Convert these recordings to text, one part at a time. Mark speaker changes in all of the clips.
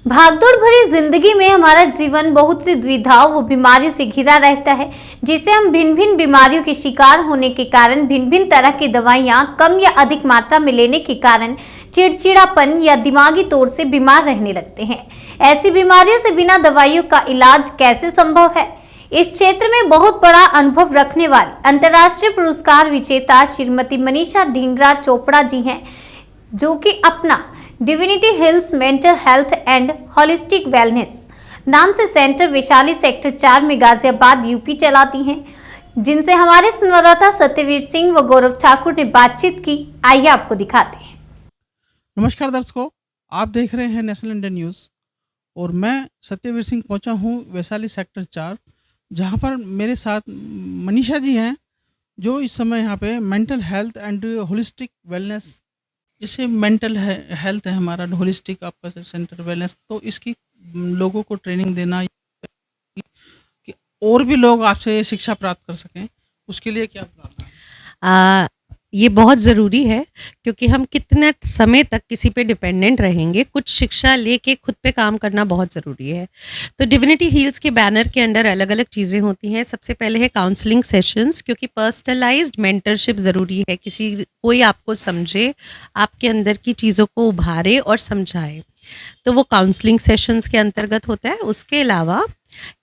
Speaker 1: भागदौड़ भरी जिंदगी में हमारा जीवन बहुत सी दुविधाओं व बीमारियों से घिरा रहता है, जिसे हम भिन्न भिन्न बीमारियों के शिकार होने के कारण भिन्न भिन्न तरह की दवाइयां कम या अधिक मात्रा में लेने के कारण चिड़चिड़ापन या दिमागी तौर से बीमार रहने लगते हैं। ऐसी बीमारियों से बिना दवाइयों का इलाज कैसे संभव है? इस क्षेत्र में बहुत बड़ा अनुभव रखने वाली अंतर्राष्ट्रीय पुरस्कार विजेता श्रीमती मनीषा ढींगरा चोपड़ा जी हैं, जो कि अपना divinity hills mental health and holistic wellness नाम से सेंटर वैशाली सेक्टर 4 में गाजियाबाद यूपी चलाती हैं, जिनसे हमारे संवाददाता सत्यवीर सिंह व गौरव ठाकुर ने बातचीत की। आइए आपको दिखाते हैं।
Speaker 2: नमस्कार दर्शकों, आप देख रहे हैं नेशनल इंडिया न्यूज़ और मैं सत्यवीर सिंह पहुंचा हूं वैशाली सेक्टर 4, जहां पर मेरे साथ मनीषा जी हैं, जो इस समय यहां पे mental health and holistic wellness, जैसे मेंटल हेल्थ है हमारा, होलिस्टिक आपका सेंटर वेलनेस, तो इसकी लोगों को ट्रेनिंग देना कि और भी लोग आपसे शिक्षा प्राप्त कर सकें, उसके लिए क्या प्रावधान?
Speaker 3: ये बहुत ज़रूरी है, क्योंकि हम कितने समय तक किसी पे डिपेंडेंट रहेंगे। कुछ शिक्षा लेके खुद पे काम करना बहुत ज़रूरी है। तो डिविनिटी हील्स के बैनर के अंडर अलग अलग चीज़ें होती हैं। सबसे पहले है काउंसलिंग सेशंस, क्योंकि पर्सनलाइज्ड मेंटरशिप ज़रूरी है। कोई आपको समझे, आपके अंदर की चीज़ों को उभारे और समझाए, तो वो काउंसलिंग सेशंस के अंतर्गत होता है। उसके अलावा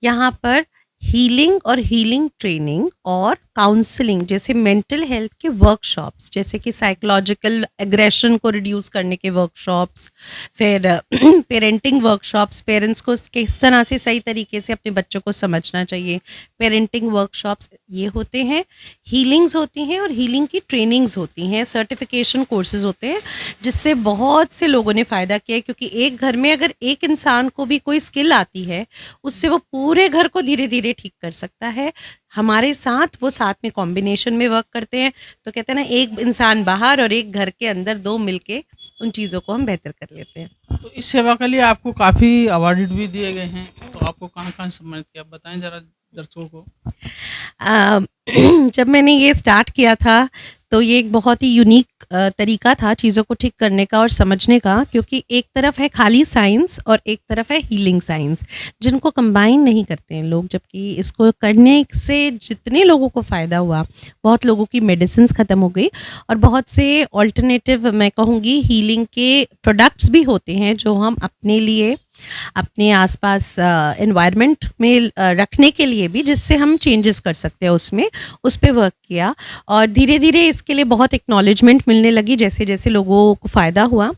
Speaker 3: यहाँ पर हीलिंग और हीलिंग ट्रेनिंग और काउंसलिंग जैसे मेंटल हेल्थ के वर्कशॉप्स, जैसे कि साइकोलॉजिकल एग्रेशन को रिड्यूस करने के वर्कशॉप्स, फिर पेरेंटिंग वर्कशॉप्स, पेरेंट्स को किस तरह से सही तरीके से अपने बच्चों को समझना चाहिए, पेरेंटिंग वर्कशॉप्स ये होते हैं। हीलिंग्स होती हैं और हीलिंग की ट्रेनिंग्स होती हैं, सर्टिफिकेशन कोर्सेज होते हैं, जिससे बहुत से लोगों ने फ़ायदा किया है। क्योंकि एक घर में अगर एक इंसान को भी कोई स्किल आती है, उससे वो पूरे घर को धीरे धीरे ठीक कर सकता है। हमारे साथ वो साथ में कॉम्बिनेशन में वर्क करते हैं, तो कहते हैं ना, एक इंसान बाहर और एक घर के अंदर, दो मिलके उन चीज़ों को हम बेहतर कर लेते हैं।
Speaker 2: तो इस सेवा के लिए आपको काफ़ी अवार्ड भी दिए गए हैं, तो आपको कहाँ कहाँ सम्मानित किया, बताएं ज़रा दर्शकों को।
Speaker 3: जब मैंने ये स्टार्ट किया था, तो ये एक बहुत ही यूनिक तरीका था चीज़ों को ठीक करने का और समझने का, क्योंकि एक तरफ है खाली साइंस और एक तरफ है हीलिंग साइंस, जिनको कंबाइन नहीं करते हैं लोग। जबकि इसको करने से जितने लोगों को फ़ायदा हुआ, बहुत लोगों की मेडिसिन्स ख़त्म हो गई और बहुत से ऑल्टरनेटिव, मैं कहूँगी, हीलिंग के प्रोडक्ट्स भी होते हैं, जो हम अपने लिए, अपने आसपास एनवायरनमेंट में रखने के लिए भी, जिससे हम चेंजेस कर सकते हैं उसमें, उस पे वर्क किया। और धीरे धीरे इसके लिए बहुत एक्नॉलेजमेंट मिलने लगी जैसे जैसे लोगों को फ़ायदा हुआ।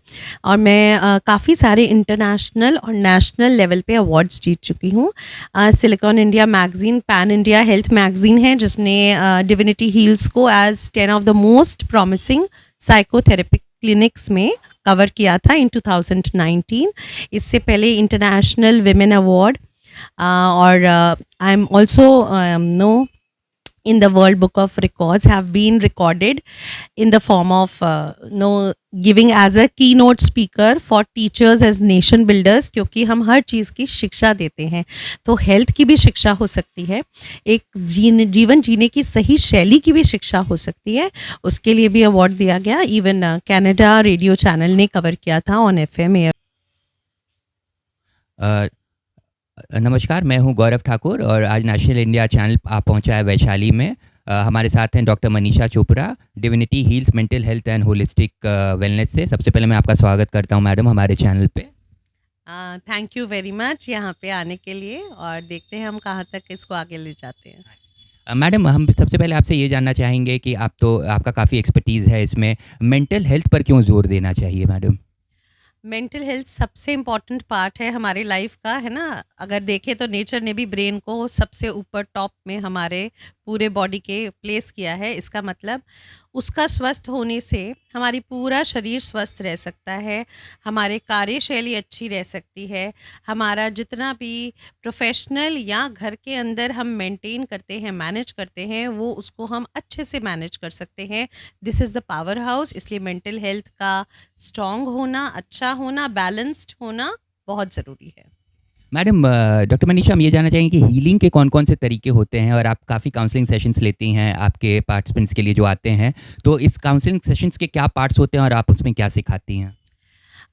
Speaker 3: और मैं काफ़ी सारे इंटरनेशनल और नेशनल लेवल पे अवार्ड्स जीत चुकी हूँ। Silicon India magazine, pan India health magazine है, जिसने डिविनिटी हील्स को एज 10 of the most promising psychotherapic clinics में कवर किया था इन 2019। इससे पहले इंटरनेशनल विमेन अवार्ड और I am also known in the World Book of Records have been recorded in the form of giving as a keynote speaker for teachers as nation builders, क्योंकि हम हर चीज़ की शिक्षा देते हैं। तो हेल्थ की भी शिक्षा हो सकती है, एक जीवन जीने की सही शैली की भी शिक्षा हो सकती है, उसके लिए भी अवार्ड दिया गया। इवन कनाडा रेडियो चैनल ने कवर किया था ऑन FM एयर।
Speaker 4: नमस्कार, मैं हूं गौरव ठाकुर और आज नेशनल इंडिया चैनल आप पहुंचा है वैशाली में। हमारे साथ हैं doctor Manisha Chopra, divinity heels mental health and holistic wellness से। सबसे पहले मैं आपका स्वागत करता हूं मैडम हमारे चैनल पे।
Speaker 3: थैंक यू वेरी मच यहाँ पे आने के लिए, और देखते हैं हम कहाँ तक इसको आगे ले जाते हैं।
Speaker 4: मैडम, हम सबसे पहले आपसे ये जानना चाहेंगे कि आपका काफ़ी एक्सपर्टीज़ है इसमें, मेंटल हेल्थ पर क्यों जोर देना चाहिए मैडम?
Speaker 3: मेंटल हेल्थ सबसे इम्पॉर्टेंट पार्ट है हमारे लाइफ का, है ना। अगर देखें तो नेचर ने भी ब्रेन को सबसे ऊपर टॉप में हमारे पूरे बॉडी के प्लेस किया है। इसका मतलब उसका स्वस्थ होने से हमारी पूरा शरीर स्वस्थ रह सकता है, हमारे कार्यशैली अच्छी रह सकती है, हमारा जितना भी प्रोफेशनल या घर के अंदर हम मेंटेन करते हैं, मैनेज करते हैं, वो उसको हम अच्छे से मैनेज कर सकते हैं। This is the power house. इसलिए मेंटल हेल्थ का स्ट्रॉन्ग होना, अच्छा होना, बैलेंस्ड होना बहुत ज़रूरी है।
Speaker 4: मैडम, डॉक्टर मनीषा, हम ये जानना चाहेंगे कि हीलिंग के कौन कौन से तरीके होते हैं, और आप काफ़ी काउंसलिंग सेशंस लेती हैं आपके पार्टिसिपेंट्स के लिए जो आते हैं, तो इस काउंसलिंग सेशंस के क्या पार्ट्स होते हैं और आप उसमें क्या सिखाती हैं?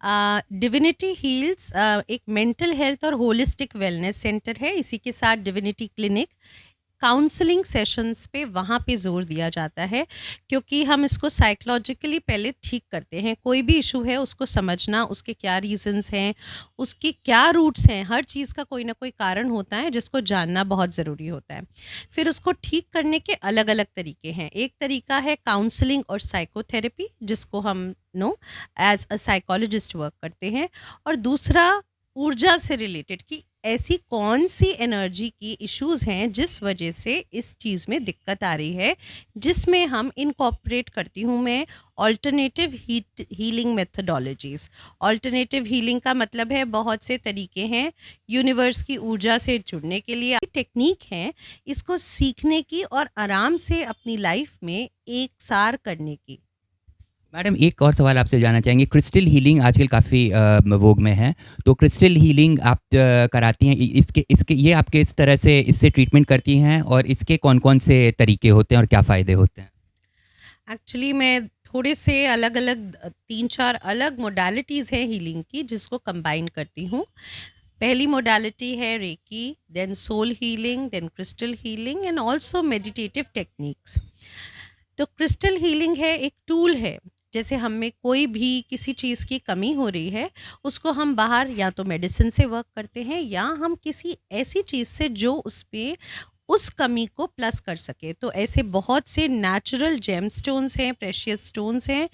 Speaker 3: डिविनिटी हील्स एक मेंटल हेल्थ और होलिस्टिक वेलनेस सेंटर है। इसी के साथ डिविनिटी क्लिनिक काउंसलिंग सेशंस पे वहाँ पे जोर दिया जाता है, क्योंकि हम इसको साइकोलॉजिकली पहले ठीक करते हैं। कोई भी इशू है उसको समझना, उसके क्या रीजंस हैं, उसकी क्या रूट्स हैं, हर चीज़ का कोई ना कोई कारण होता है जिसको जानना बहुत ज़रूरी होता है। फिर उसको ठीक करने के अलग अलग तरीके हैं। एक तरीका है काउंसलिंग और साइकोथेरेपी, जिसको हम एज अ साइकोलॉजिस्ट वर्क करते हैं। और दूसरा ऊर्जा से रिलेटेड कि ऐसी कौन सी एनर्जी की इश्यूज हैं जिस वजह से इस चीज़ में दिक्कत आ रही है, जिसमें हम इनकॉर्पोरेट करती हूँ मैं alternative healing methodologies. Alternative healing का मतलब है बहुत से तरीके हैं यूनिवर्स की ऊर्जा से जुड़ने के लिए, टेक्निक है इसको सीखने की और आराम से अपनी लाइफ में एक सार करने की।
Speaker 4: मैडम एक और सवाल आपसे जानना चाहेंगे, क्रिस्टल हीलिंग आजकल काफ़ी वोग में है, तो क्रिस्टल हीलिंग आप कराती हैं, इसके इसके ये आप किस तरह से इससे ट्रीटमेंट करती हैं और इसके कौन कौन से तरीके होते हैं और क्या फ़ायदे होते हैं?
Speaker 3: एक्चुअली मैं थोड़े से अलग अलग 3-4 अलग मोडालिटीज़ हैं हीलिंग की जिसको कंबाइन करती हूँ। पहली मोडालिटी है reiki, then soul healing, then crystal healing and also meditative techniques. तो क्रिस्टल हीलिंग है एक टूल है, जैसे हम में कोई भी किसी चीज़ की कमी हो रही है उसको हम बाहर या तो मेडिसिन से वर्क करते हैं या हम किसी ऐसी चीज़ से जो उस पे उस कमी को प्लस कर सके। तो ऐसे बहुत से नेचुरल जेम स्टोन्स हैं, प्रेशियस स्टोन्स हैं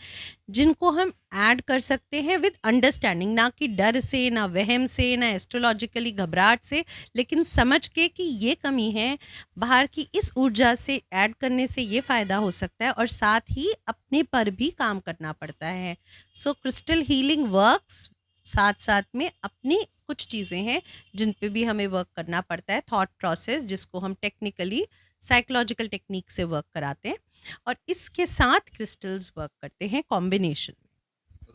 Speaker 3: जिनको हम ऐड कर सकते हैं विद अंडरस्टैंडिंग, ना कि डर से, ना वहम से, ना एस्ट्रोलॉजिकली घबराहट से, लेकिन समझ के कि ये कमी है, बाहर की इस ऊर्जा से ऐड करने से ये फ़ायदा हो सकता है और साथ ही अपने पर भी काम करना पड़ता है। सो क्रिस्टल हीलिंग वर्क्स, साथ साथ में अपनी कुछ चीज़ें हैं जिन पे भी हमें वर्क करना पड़ता है, थॉट प्रोसेस जिसको हम टेक्निकली साइकोलॉजिकल टेक्निक से वर्क कराते हैं, और इसके साथ क्रिस्टल्स वर्क करते हैं कॉम्बिनेशन